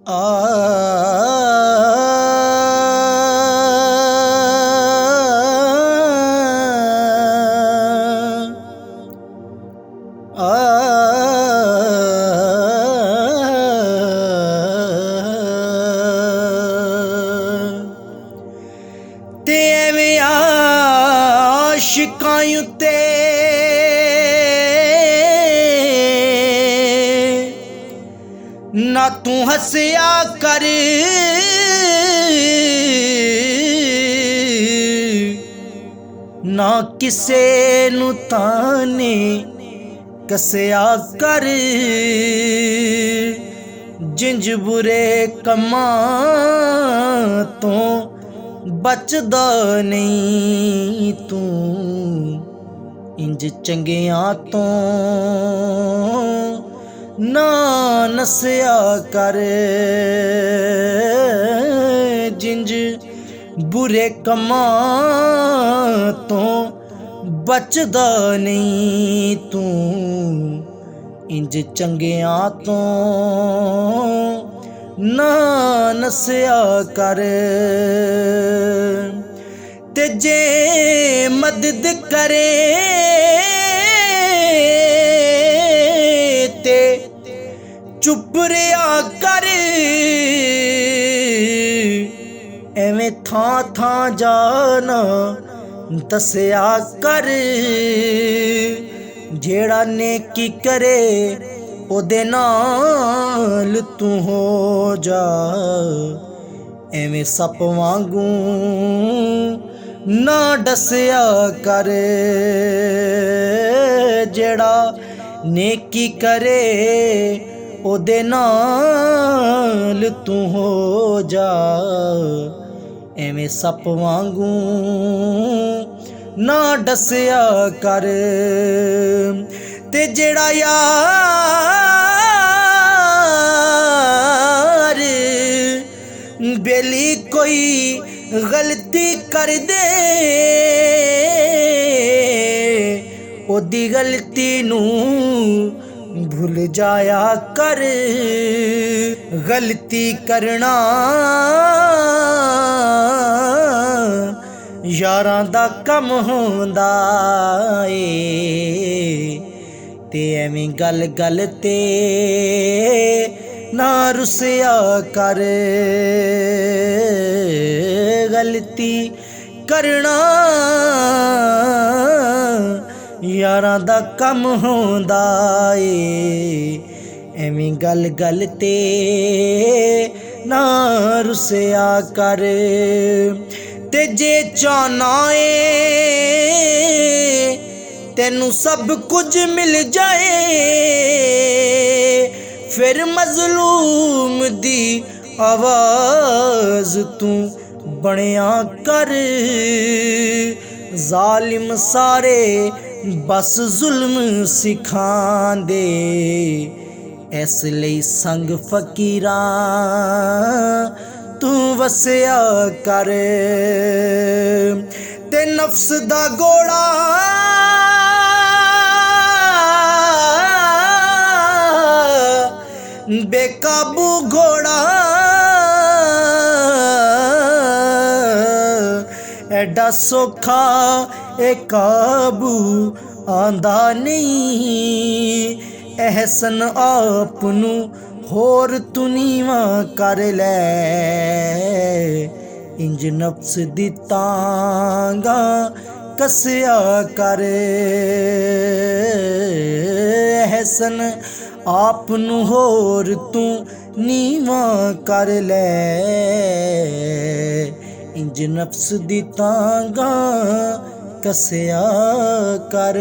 आ ते एवें आशिकां उत्ते ना तू हसिया कर, ना किसे नू ताने कसिया कर। जिंज बुरे कमां तो बचदा नहीं तू, इंज चंगियां तो ना नसिया कर। जिंज बुरे कमां तो बचदा नहीं तू, इंज चंगियां तो ना नसिया कर। ते जे मदद करे ते चुप रहा कर, एवें थां थां जाना दसिया कर। जेड़ा नेकी करे ओदे नाल तू हो जा, एवें सप वांगू ना डसिया कर। जेड़ा नेकी करे ओदे नाल तू हो जा, एवें सप वांगू ना डसिया कर। ते जेड़ा यार बेली कोई गलती कर दे, ओदी गलती नू भूल जाया कर। गलती करना यारां दा कम होंदा ए, ते एवें गल गल ते ना रुसिया कर। गलती करना यारां दा कम होंदा ए, एवें गल गल ते ना रुसिया कर। ते जे चाहना ए तेनू सब कुछ मिल जाए, फिर मजलूम दी आवाज तू बनिया कर। जालिम सारे बस जुल्म सिखांदे, इसलिए संग फकीरां तू वसिया कर। ते नफ्स दा घोड़ा बेकाबू घोड़ा, एडा सौखा ए काबू आंदा नहीं। एहसन आप नू होर तू नीवां कर लै, इंज नफ्स दी तांगा कसिया कर। एहसन आप नू होर तू नीवां कर लै, इंज नफ्स दी तांगा कसिया कर।